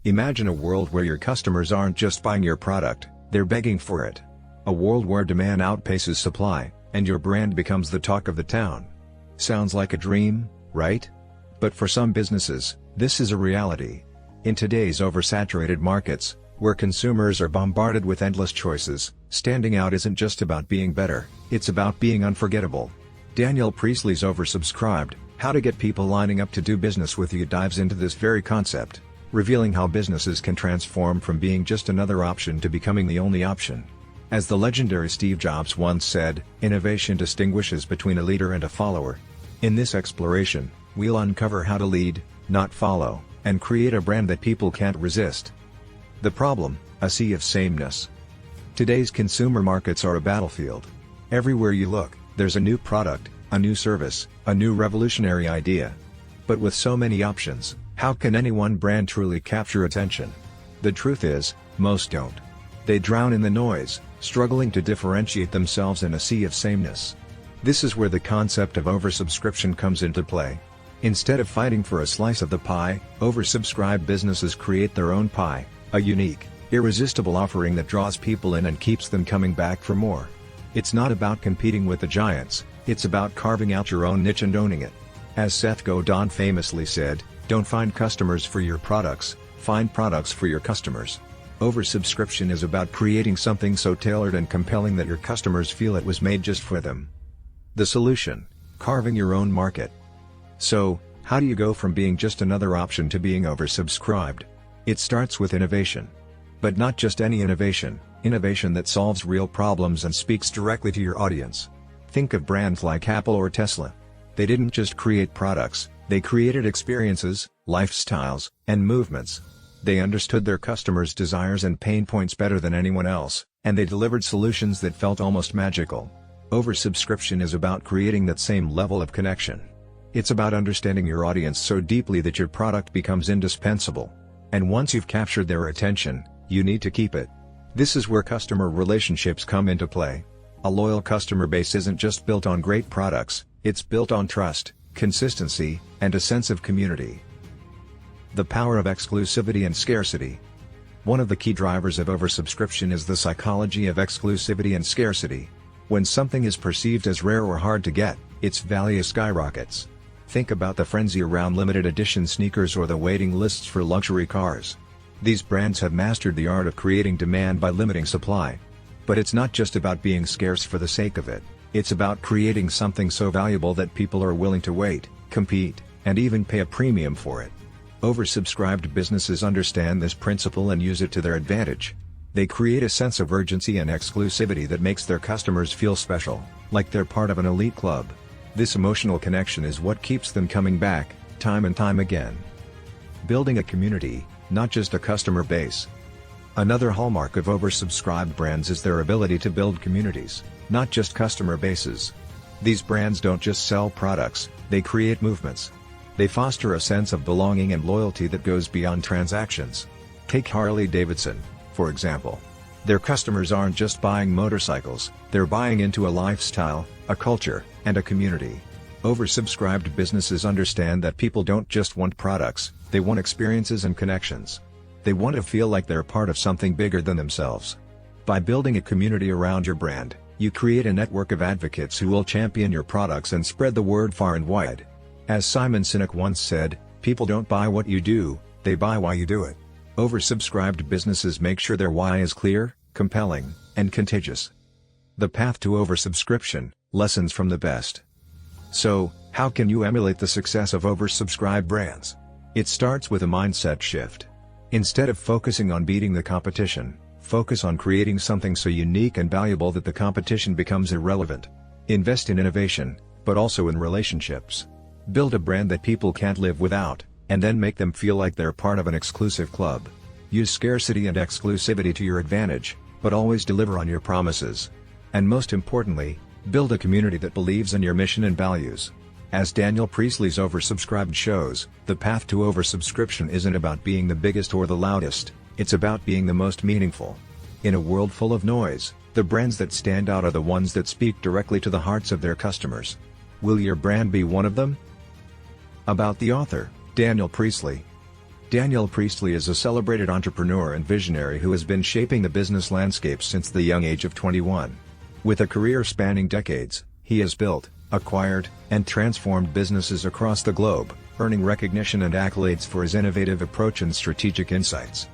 Imagine a world where your customers aren't just buying your product, they're begging for it. A world where demand outpaces supply, and your brand becomes the talk of the town. Sounds like a dream, right? But for some businesses, this is a reality. In today's oversaturated markets, where consumers are bombarded with endless choices, standing out isn't just about being better, it's about being unforgettable. Daniel Priestley's Oversubscribed: How to Get People Lining Up to Do Business with You dives into this very concept, revealing how businesses can transform from being just another option to becoming the only option. As the legendary Steve Jobs once said, innovation distinguishes between a leader and a follower. In this exploration, we'll uncover how to lead, not follow, and create a brand that people can't resist. The problem: a sea of sameness. Today's consumer markets are a battlefield. Everywhere you look, there's a new product, a new service, a new revolutionary idea. But with so many options, how can any one brand truly capture attention? The truth is, most don't. They drown in the noise, struggling to differentiate themselves in a sea of sameness. This is where the concept of oversubscription comes into play. Instead of fighting for a slice of the pie, oversubscribed businesses create their own pie, a unique, irresistible offering that draws people in and keeps them coming back for more. It's not about competing with the giants, it's about carving out your own niche and owning it. As Seth Godin famously said, "Don't find customers for your products, find products for your customers." Oversubscription is about creating something so tailored and compelling that your customers feel it was made just for them. The solution: carving your own market. So, how do you go from being just another option to being oversubscribed? It starts with innovation. But not just any innovation, innovation that solves real problems and speaks directly to your audience. Think of brands like Apple or Tesla. They didn't just create products, they created experiences, lifestyles, and movements. They understood their customers' desires and pain points better than anyone else, and they delivered solutions that felt almost magical. Oversubscription is about creating that same level of connection. It's about understanding your audience so deeply that your product becomes indispensable. And once you've captured their attention, you need to keep it. This is where customer relationships come into play. A loyal customer base isn't just built on great products, it's built on trust, consistency, and a sense of community. The power of exclusivity and scarcity. One of the key drivers of oversubscription is the psychology of exclusivity and scarcity. When something is perceived as rare or hard to get, its value skyrockets. Think about the frenzy around limited edition sneakers or the waiting lists for luxury cars. These brands have mastered the art of creating demand by limiting supply. But it's not just about being scarce for the sake of it, it's about creating something so valuable that people are willing to wait, compete, and even pay a premium for it. Oversubscribed businesses understand this principle and use it to their advantage. They create a sense of urgency and exclusivity that makes their customers feel special, like they're part of an elite club. This emotional connection is what keeps them coming back, time and time again. Building a community, not just a customer base. Another hallmark of oversubscribed brands is their ability to build communities, not just customer bases. These brands don't just sell products, they create movements. They foster a sense of belonging and loyalty that goes beyond transactions. Take Harley-Davidson, for example. Their customers aren't just buying motorcycles, they're buying into a lifestyle, a culture, and a community. Oversubscribed businesses understand that people don't just want products, they want experiences and connections. They want to feel like they're part of something bigger than themselves. By building a community around your brand, you create a network of advocates who will champion your products and spread the word far and wide. As Simon Sinek once said, "People don't buy what you do, they buy why you do it." Oversubscribed businesses make sure their why is clear, compelling, and contagious. The path to oversubscription: lessons from the best. So, how can you emulate the success of oversubscribed brands? It starts with a mindset shift. Instead of focusing on beating the competition, focus on creating something so unique and valuable that the competition becomes irrelevant. Invest in innovation, but also in relationships. Build a brand that people can't live without, and then make them feel like they're part of an exclusive club. Use scarcity and exclusivity to your advantage, but always deliver on your promises. And most importantly, build a community that believes in your mission and values. As Daniel Priestley's Oversubscribed shows, the path to oversubscription isn't about being the biggest or the loudest, it's about being the most meaningful. In a world full of noise, the brands that stand out are the ones that speak directly to the hearts of their customers. Will your brand be one of them? About the author, Daniel Priestley. Daniel Priestley is a celebrated entrepreneur and visionary who has been shaping the business landscape since the young age of 21. With a career spanning decades, he has built, acquired, and transformed businesses across the globe, earning recognition and accolades for his innovative approach and strategic insights.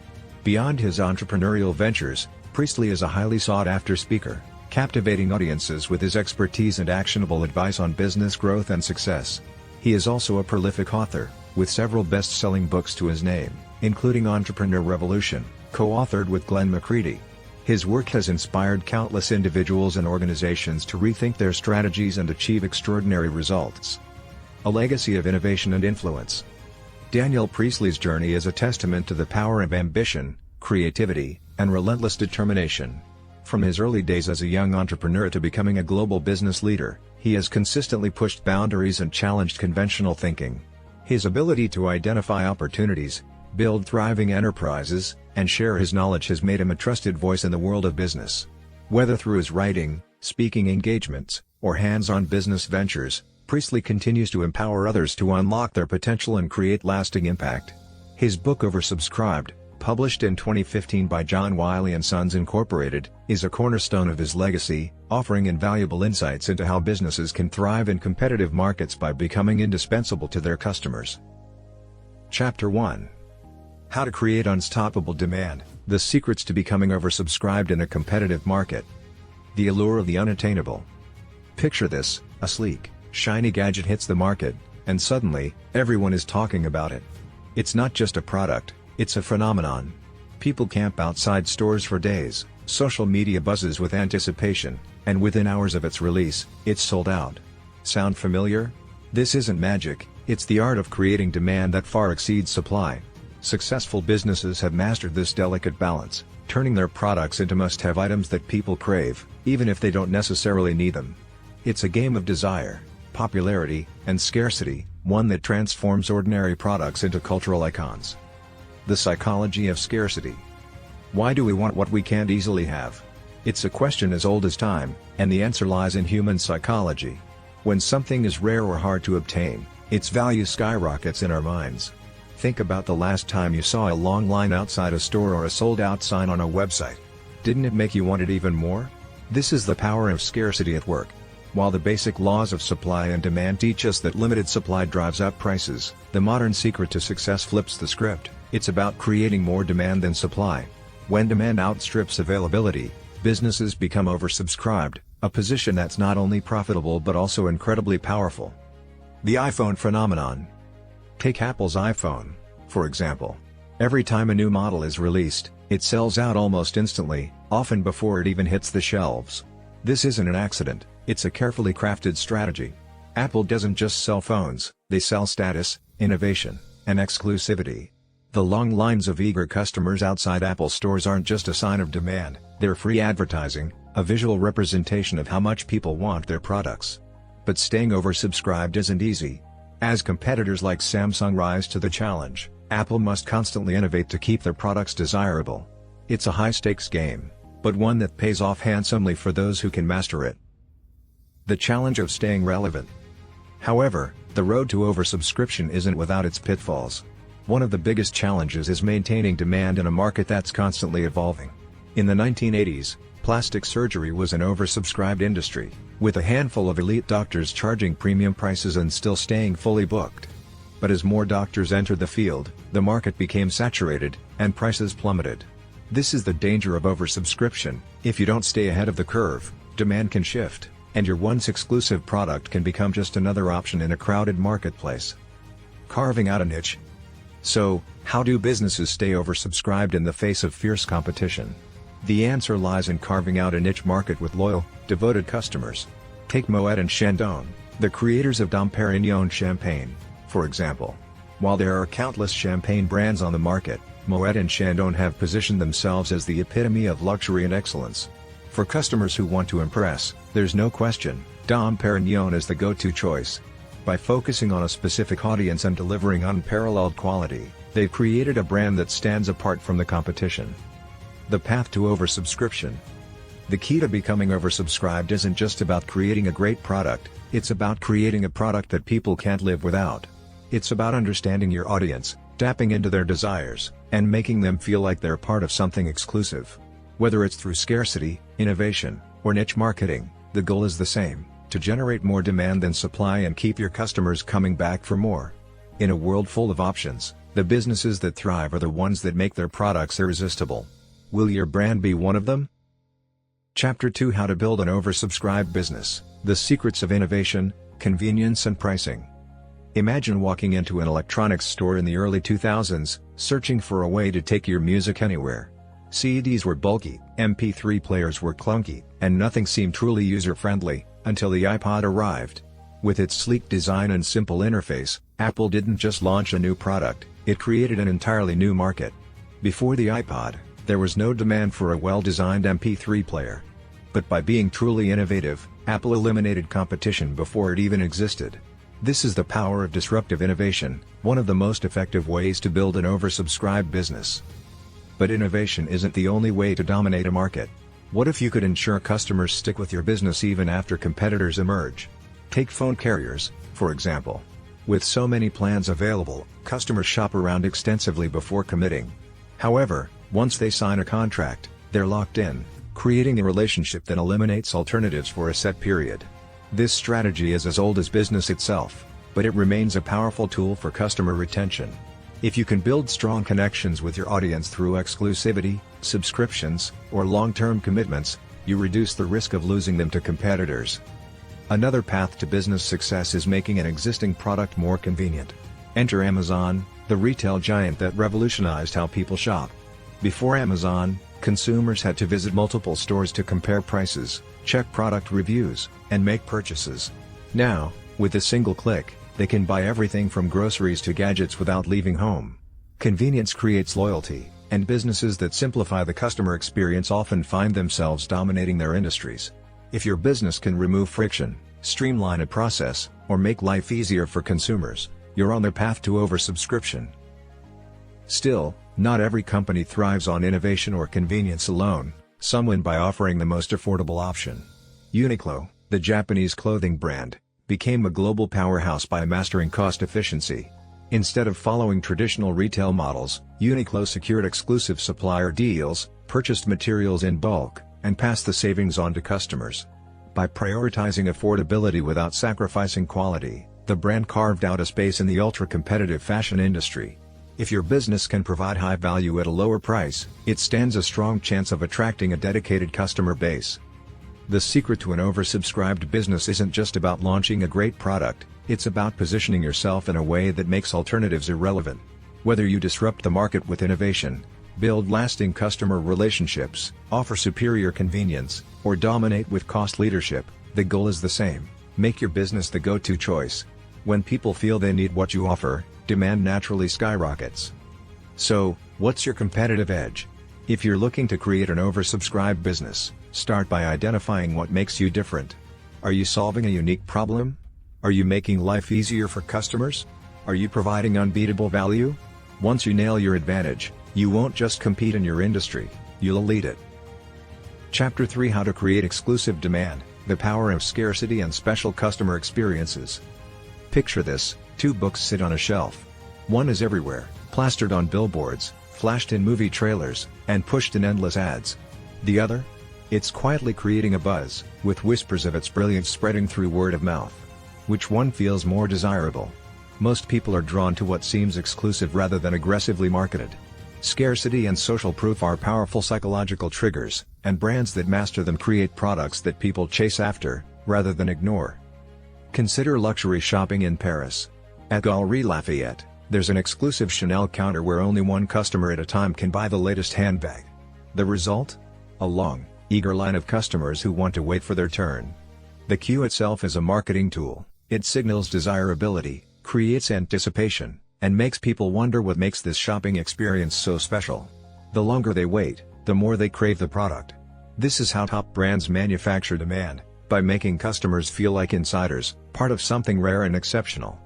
Beyond his entrepreneurial ventures, Priestley is a highly sought-after speaker, captivating audiences with his expertise and actionable advice on business growth and success. He is also a prolific author, with several best-selling books to his name, including Entrepreneur Revolution, co-authored with Glenn McCready. His work has inspired countless individuals and organizations to rethink their strategies and achieve extraordinary results. A legacy of innovation and influence. Daniel Priestley's journey is a testament to the power of ambition, creativity, and relentless determination. From his early days as a young entrepreneur to becoming a global business leader, he has consistently pushed boundaries and challenged conventional thinking. His ability to identify opportunities, build thriving enterprises, and share his knowledge has made him a trusted voice in the world of business. Whether through his writing, speaking engagements, or hands-on business ventures, Priestley continues to empower others to unlock their potential and create lasting impact. His book Oversubscribed, published in 2015 by John Wiley & Sons Incorporated, is a cornerstone of his legacy, offering invaluable insights into how businesses can thrive in competitive markets by becoming indispensable to their customers. Chapter 1. How to create unstoppable demand, the secrets to becoming oversubscribed in a competitive market. The allure of the unattainable. Picture this: a sleek, shiny gadget hits the market, and suddenly, everyone is talking about it. It's not just a product, it's a phenomenon. People camp outside stores for days, social media buzzes with anticipation, and within hours of its release, it's sold out. Sound familiar? This isn't magic, it's the art of creating demand that far exceeds supply. Successful businesses have mastered this delicate balance, turning their products into must-have items that people crave, even if they don't necessarily need them. It's a game of desire, popularity, and scarcity, one that transforms ordinary products into cultural icons. The psychology of scarcity. Why do we want what we can't easily have? It's a question as old as time, and the answer lies in human psychology. When something is rare or hard to obtain, its value skyrockets in our minds. Think about the last time you saw a long line outside a store or a sold-out sign on a website. Didn't it make you want it even more? This is the power of scarcity at work. While the basic laws of supply and demand teach us that limited supply drives up prices, the modern secret to success flips the script. It's about creating more demand than supply. When demand outstrips availability, businesses become oversubscribed, a position that's not only profitable but also incredibly powerful. The iPhone phenomenon. Take Apple's iPhone, for example. Every time a new model is released, it sells out almost instantly, often before it even hits the shelves. This isn't an accident, it's a carefully crafted strategy. Apple doesn't just sell phones, they sell status, innovation, and exclusivity. The long lines of eager customers outside Apple stores aren't just a sign of demand, they're free advertising, a visual representation of how much people want their products. But staying oversubscribed isn't easy. As competitors like Samsung rise to the challenge, Apple must constantly innovate to keep their products desirable. It's a high-stakes game, but one that pays off handsomely for those who can master it. The challenge of staying relevant. However, the road to oversubscription isn't without its pitfalls. One of the biggest challenges is maintaining demand in a market that's constantly evolving. In the 1980s, plastic surgery was an oversubscribed industry, with a handful of elite doctors charging premium prices and still staying fully booked. But as more doctors entered the field, the market became saturated, and prices plummeted. This is the danger of oversubscription: if you don't stay ahead of the curve, demand can shift, and your once exclusive product can become just another option in a crowded marketplace. Carving out a niche. So, how do businesses stay oversubscribed in the face of fierce competition? The answer lies in carving out a niche market with loyal, devoted customers. Take Moet & Chandon, the creators of Dom Perignon champagne, for example. While there are countless champagne brands on the market, Moet & Chandon have positioned themselves as the epitome of luxury and excellence. For customers who want to impress, there's no question, Dom Perignon is the go-to choice. By focusing on a specific audience and delivering unparalleled quality, they've created a brand that stands apart from the competition. The path to oversubscription. The key to becoming oversubscribed isn't just about creating a great product, it's about creating a product that people can't live without. It's about understanding your audience, tapping into their desires, and making them feel like they're part of something exclusive. Whether it's through scarcity, innovation, or niche marketing, the goal is the same: to generate more demand than supply and keep your customers coming back for more. In a world full of options, the businesses that thrive are the ones that make their products irresistible. Will your brand be one of them? Chapter 2: How to Build an Oversubscribed Business, The Secrets of Innovation, Convenience and Pricing. Imagine walking into an electronics store in the early 2000s, searching for a way to take your music anywhere. CDs were bulky, MP3 players were clunky, and nothing seemed truly user-friendly, until the iPod arrived. With its sleek design and simple interface, Apple didn't just launch a new product, it created an entirely new market. Before the iPod, there was no demand for a well-designed MP3 player. But by being truly innovative, Apple eliminated competition before it even existed. This is the power of disruptive innovation, one of the most effective ways to build an oversubscribed business. But innovation isn't the only way to dominate a market. What if you could ensure customers stick with your business even after competitors emerge? Take phone carriers, for example. With so many plans available, customers shop around extensively before committing. However, once they sign a contract, they're locked in, creating a relationship that eliminates alternatives for a set period. This strategy is as old as business itself, but it remains a powerful tool for customer retention. If you can build strong connections with your audience through exclusivity, subscriptions, or long-term commitments, you reduce the risk of losing them to competitors. Another path to business success is making an existing product more convenient. Enter Amazon, the retail giant that revolutionized how people shop. Before Amazon, consumers had to visit multiple stores to compare prices, check product reviews, and make purchases. Now, with a single click, they can buy everything from groceries to gadgets without leaving home. Convenience creates loyalty, and businesses that simplify the customer experience often find themselves dominating their industries. If your business can remove friction, streamline a process, or make life easier for consumers, you're on the path to oversubscription. Still, not every company thrives on innovation or convenience alone. Some win by offering the most affordable option. Uniqlo, the Japanese clothing brand, became a global powerhouse by mastering cost efficiency. Instead of following traditional retail models, Uniqlo secured exclusive supplier deals, purchased materials in bulk, and passed the savings on to customers. By prioritizing affordability without sacrificing quality, the brand carved out a space in the ultra-competitive fashion industry. If your business can provide high value at a lower price, it stands a strong chance of attracting a dedicated customer base. The secret to an oversubscribed business isn't just about launching a great product, it's about positioning yourself in a way that makes alternatives irrelevant. Whether you disrupt the market with innovation, build lasting customer relationships, offer superior convenience, or dominate with cost leadership, the goal is the same: make your business the go-to choice. When people feel they need what you offer, demand naturally skyrockets. So, what's your competitive edge? If you're looking to create an oversubscribed business, start by identifying what makes you different. Are you solving a unique problem? Are you making life easier for customers? Are you providing unbeatable value? Once you nail your advantage, you won't just compete in your industry, you'll lead it. Chapter 3: How to Create Exclusive Demand, The Power of Scarcity and Special Customer Experiences. Picture this: 2 books sit on a shelf. One is everywhere, plastered on billboards, flashed in movie trailers, and pushed in endless ads. The other? It's quietly creating a buzz, with whispers of its brilliance spreading through word of mouth. Which one feels more desirable? Most people are drawn to what seems exclusive rather than aggressively marketed. Scarcity and social proof are powerful psychological triggers, and brands that master them create products that people chase after, rather than ignore. Consider luxury shopping in Paris. At Galeries Lafayette, there's an exclusive Chanel counter where only one customer at a time can buy the latest handbag. The result? A long, eager line of customers who want to wait for their turn. The queue itself is a marketing tool. It signals desirability, creates anticipation, and makes people wonder what makes this shopping experience so special. The longer they wait, the more they crave the product. This is how top brands manufacture demand, by making customers feel like insiders, part of something rare and exceptional.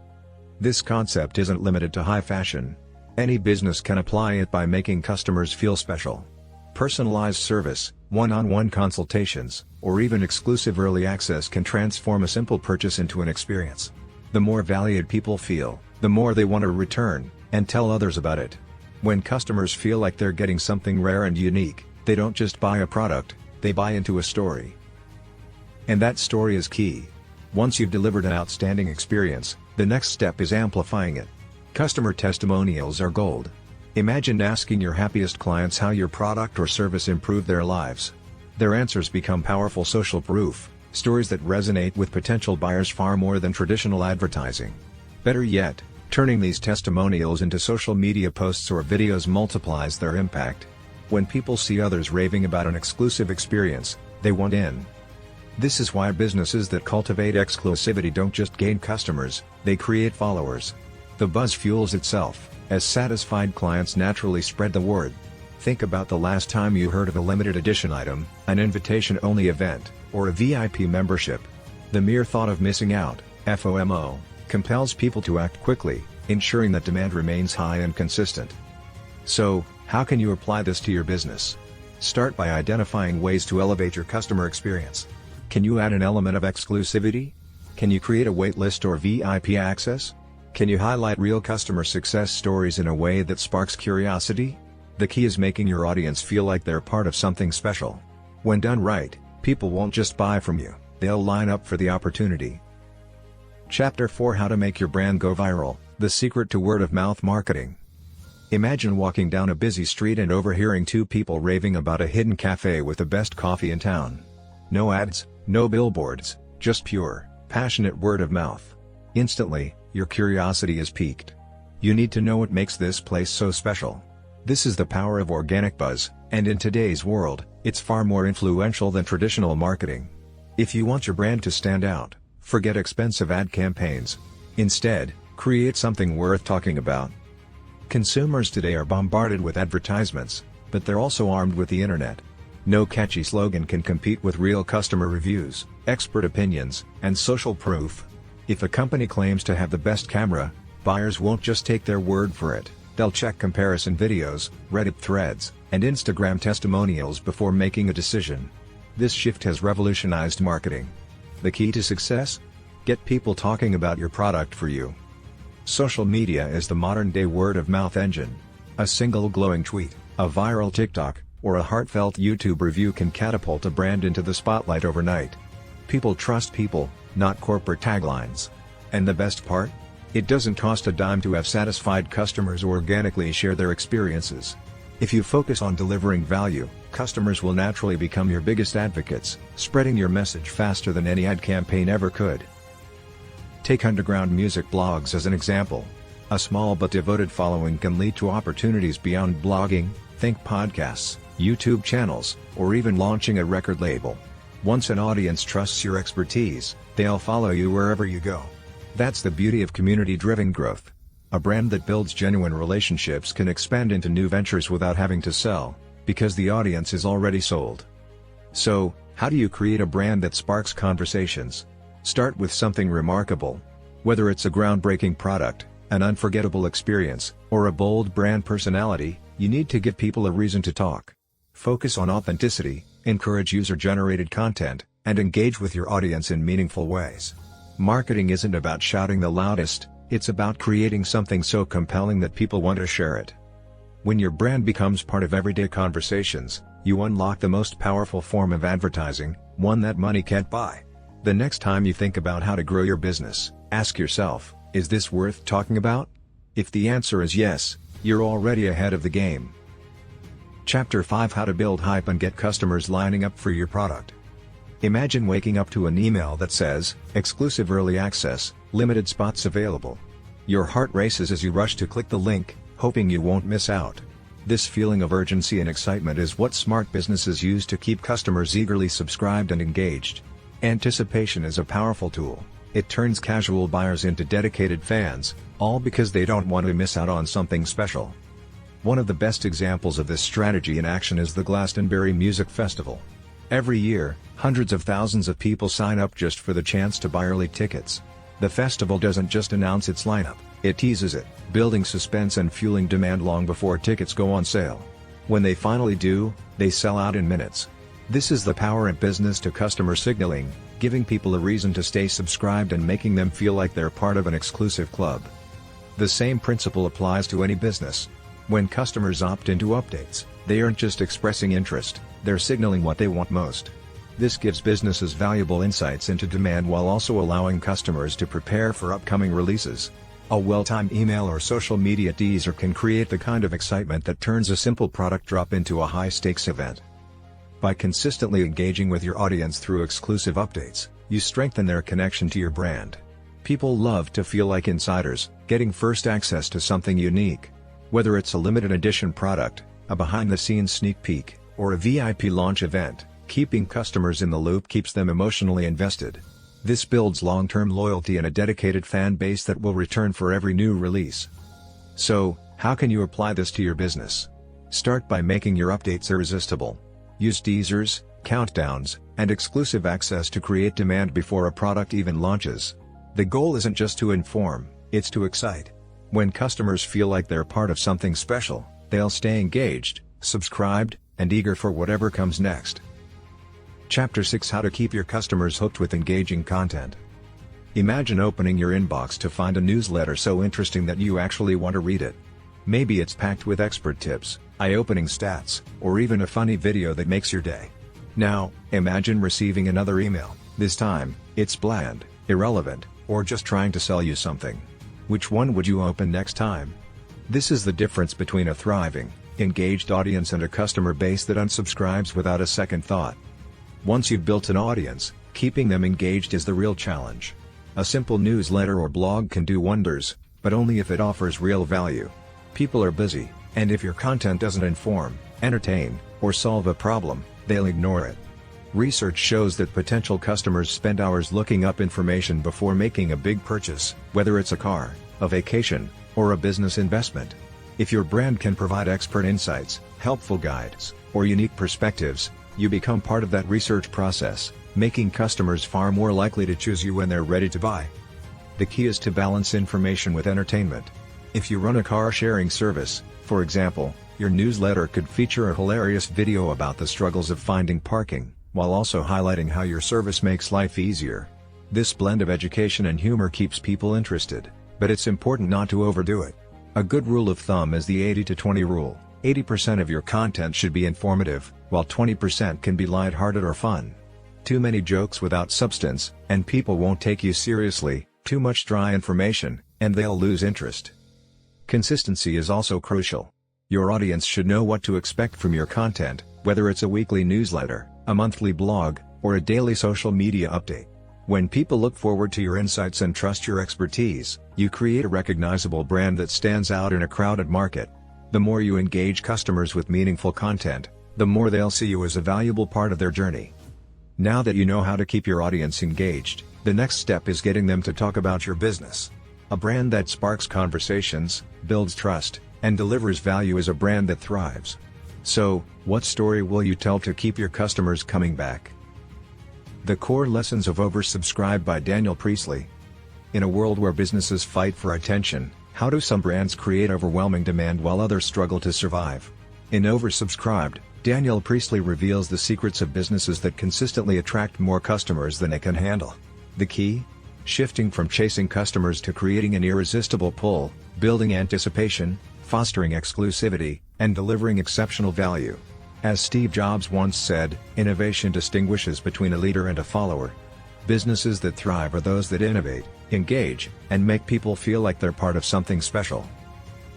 This concept isn't limited to high fashion. Any business can apply it by making customers feel special. Personalized service, one-on-one consultations, or even exclusive early access can transform a simple purchase into an experience. The more valued people feel, the more they want to return, and tell others about it. When customers feel like they're getting something rare and unique, they don't just buy a product, they buy into a story. And that story is key. Once you've delivered an outstanding experience, the next step is amplifying it. Customer testimonials are gold. Imagine asking your happiest clients how your product or service improved their lives. Their answers become powerful social proof, stories that resonate with potential buyers far more than traditional advertising. Better yet, turning these testimonials into social media posts or videos multiplies their impact. When people see others raving about an exclusive experience, they want in. This is why businesses that cultivate exclusivity don't just gain customers, they create followers. The buzz fuels itself, as satisfied clients naturally spread the word. Think about the last time you heard of a limited edition item, an invitation-only event, or a VIP membership. The mere thought of missing out, FOMO, compels people to act quickly, ensuring that demand remains high and consistent. So, how can you apply this to your business? Start by identifying ways to elevate your customer experience. Can you add an element of exclusivity? Can you create a waitlist or VIP access? Can you highlight real customer success stories in a way that sparks curiosity? The key is making your audience feel like they're part of something special. When done right, people won't just buy from you, they'll line up for the opportunity. Chapter 4: How to Make Your Brand Go Viral, the Secret to Word-of-Mouth Marketing. Imagine walking down a busy street and overhearing two people raving about a hidden cafe with the best coffee in town. No ads, no billboards, just pure, passionate word of mouth. Instantly, your curiosity is piqued. You need to know what makes this place so special. This is the power of organic buzz, and in today's world, it's far more influential than traditional marketing. If you want your brand to stand out, forget expensive ad campaigns. Instead, create something worth talking about. Consumers today are bombarded with advertisements, but they're also armed with the internet. No catchy slogan can compete with real customer reviews, expert opinions, and social proof. If a company claims to have the best camera, buyers won't just take their word for it, they'll check comparison videos, Reddit threads, and Instagram testimonials before making a decision. This shift has revolutionized marketing. The key to success? Get people talking about your product for you. Social media is the modern-day word-of-mouth engine. A single glowing tweet, a viral TikTok, or a heartfelt YouTube review can catapult a brand into the spotlight overnight. People trust people, not corporate taglines. And the best part? It doesn't cost a dime to have satisfied customers organically share their experiences. If you focus on delivering value, customers will naturally become your biggest advocates, spreading your message faster than any ad campaign ever could. Take underground music blogs as an example. A small but devoted following can lead to opportunities beyond blogging. Think podcasts, YouTube channels, or even launching a record label. Once an audience trusts your expertise, they'll follow you wherever you go. That's the beauty of community-driven growth. A brand that builds genuine relationships can expand into new ventures without having to sell, because the audience is already sold. So, how do you create a brand that sparks conversations? Start with something remarkable. Whether it's a groundbreaking product, an unforgettable experience, or a bold brand personality, you need to give people a reason to talk. Focus on authenticity, encourage user-generated content, and engage with your audience in meaningful ways. Marketing isn't about shouting the loudest, it's about creating something so compelling that people want to share it. When your brand becomes part of everyday conversations, you unlock the most powerful form of advertising, one that money can't buy. The next time you think about how to grow your business, ask yourself, is this worth talking about? If the answer is yes, you're already ahead of the game. Chapter 5: How to Build Hype and Get Customers Lining Up for Your Product. Imagine waking up to an email that says, "Exclusive early access, limited spots available." Your heart races as you rush to click the link, hoping you won't miss out. This feeling of urgency and excitement is what smart businesses use to keep customers eagerly subscribed and engaged. Anticipation is a powerful tool. It turns casual buyers into dedicated fans, all because they don't want to miss out on something special. One of the best examples of this strategy in action is the Glastonbury Music Festival. Every year, hundreds of thousands of people sign up just for the chance to buy early tickets. The festival doesn't just announce its lineup, it teases it, building suspense and fueling demand long before tickets go on sale. When they finally do, they sell out in minutes. This is the power of business to customer signaling, giving people a reason to stay subscribed and making them feel like they're part of an exclusive club. The same principle applies to any business. When customers opt into updates, they aren't just expressing interest, they're signaling what they want most. This gives businesses valuable insights into demand while also allowing customers to prepare for upcoming releases. A well-timed email or social media teaser can create the kind of excitement that turns a simple product drop into a high-stakes event. By consistently engaging with your audience through exclusive updates, you strengthen their connection to your brand. People love to feel like insiders, getting first access to something unique. Whether it's a limited edition product, a behind-the-scenes sneak peek, or a VIP launch event, keeping customers in the loop keeps them emotionally invested. This builds long-term loyalty and a dedicated fan base that will return for every new release. So, how can you apply this to your business? Start by making your updates irresistible. Use teasers, countdowns, and exclusive access to create demand before a product even launches. The goal isn't just to inform, it's to excite. When customers feel like they're part of something special, they'll stay engaged, subscribed, and eager for whatever comes next. Chapter 6: How to keep your customers hooked with engaging content. Imagine opening your inbox to find a newsletter so interesting that you actually want to read it. Maybe it's packed with expert tips, eye-opening stats, or even a funny video that makes your day. Now, imagine receiving another email. This time, it's bland, irrelevant, or just trying to sell you something. Which one would you open next time? This is the difference between a thriving, engaged audience and a customer base that unsubscribes without a second thought. Once you've built an audience, keeping them engaged is the real challenge. A simple newsletter or blog can do wonders, but only if it offers real value. People are busy, and if your content doesn't inform, entertain, or solve a problem, they'll ignore it. Research shows that potential customers spend hours looking up information before making a big purchase, whether it's a car, a vacation, or a business investment. If your brand can provide expert insights, helpful guides, or unique perspectives, you become part of that research process, making customers far more likely to choose you when they're ready to buy. The key is to balance information with entertainment. If you run a car-sharing service, for example, your newsletter could feature a hilarious video about the struggles of finding parking, while also highlighting how your service makes life easier. This blend of education and humor keeps people interested, but it's important not to overdo it. A good rule of thumb is the 80-20 rule. 80% of your content should be informative, while 20% can be lighthearted or fun. Too many jokes without substance, and people won't take you seriously. Too much dry information, and they'll lose interest. Consistency is also crucial. Your audience should know what to expect from your content, whether it's a weekly newsletter, a monthly blog, or a daily social media update. When people look forward to your insights and trust your expertise, you create a recognizable brand that stands out in a crowded market. The more you engage customers with meaningful content, the more they'll see you as a valuable part of their journey. Now that you know how to keep your audience engaged, the next step is getting them to talk about your business. A brand that sparks conversations, builds trust, and delivers value is a brand that thrives. So, what story will you tell to keep your customers coming back? The Core Lessons of Oversubscribed by Daniel Priestley. In a world where businesses fight for attention, how do some brands create overwhelming demand while others struggle to survive? In Oversubscribed, Daniel Priestley reveals the secrets of businesses that consistently attract more customers than they can handle. The key? Shifting from chasing customers to creating an irresistible pull, building anticipation, fostering exclusivity, and delivering exceptional value. As Steve Jobs once said, innovation distinguishes between a leader and a follower. Businesses that thrive are those that innovate, engage, and make people feel like they're part of something special.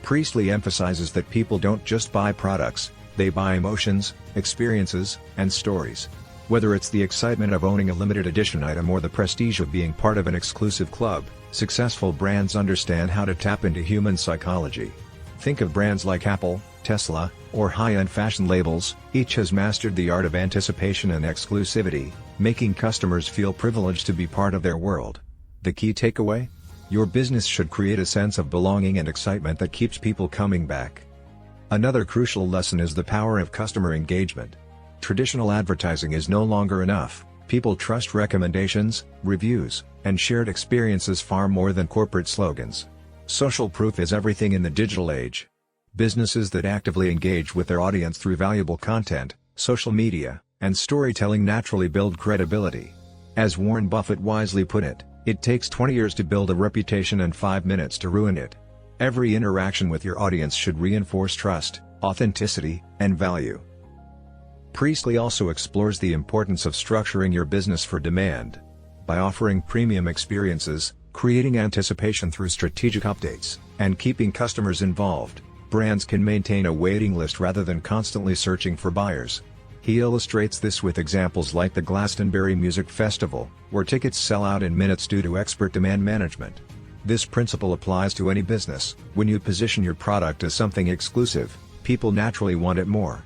Priestley emphasizes that people don't just buy products, they buy emotions, experiences, and stories. Whether it's the excitement of owning a limited edition item or the prestige of being part of an exclusive club, successful brands understand how to tap into human psychology. Think of brands like Apple, Tesla, or high-end fashion labels. Each has mastered the art of anticipation and exclusivity, making customers feel privileged to be part of their world. The key takeaway? Your business should create a sense of belonging and excitement that keeps people coming back. Another crucial lesson is the power of customer engagement. Traditional advertising is no longer enough. People trust recommendations, reviews, and shared experiences far more than corporate slogans. Social proof is everything in the digital age. Businesses that actively engage with their audience through valuable content, social media, and storytelling naturally build credibility. As Warren Buffett wisely put it, it takes 20 years to build a reputation and 5 minutes to ruin it. Every interaction with your audience should reinforce trust, authenticity, and value. Priestley also explores the importance of structuring your business for demand. By offering premium experiences, creating anticipation through strategic updates, and keeping customers involved, brands can maintain a waiting list rather than constantly searching for buyers. He illustrates this with examples like the Glastonbury Music Festival, where tickets sell out in minutes due to expert demand management. This principle applies to any business. When you position your product as something exclusive, people naturally want it more.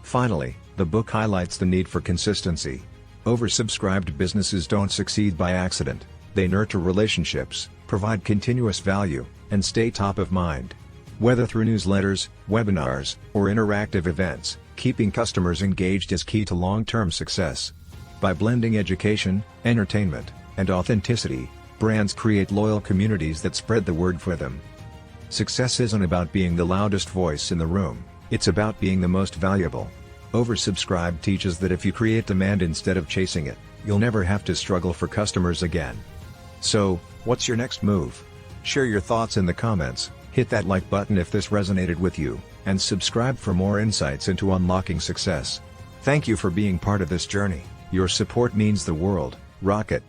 Finally, the book highlights the need for consistency. Oversubscribed businesses don't succeed by accident. They nurture relationships, provide continuous value, and stay top of mind. Whether through newsletters, webinars, or interactive events, keeping customers engaged is key to long-term success. By blending education, entertainment, and authenticity, brands create loyal communities that spread the word for them. Success isn't about being the loudest voice in the room, it's about being the most valuable. Oversubscribed teaches that if you create demand instead of chasing it, you'll never have to struggle for customers again. So, what's your next move? Share your thoughts in the comments, hit that like button if this resonated with you, and subscribe for more insights into unlocking success. Thank you for being part of this journey. Your support means the world. Rock it!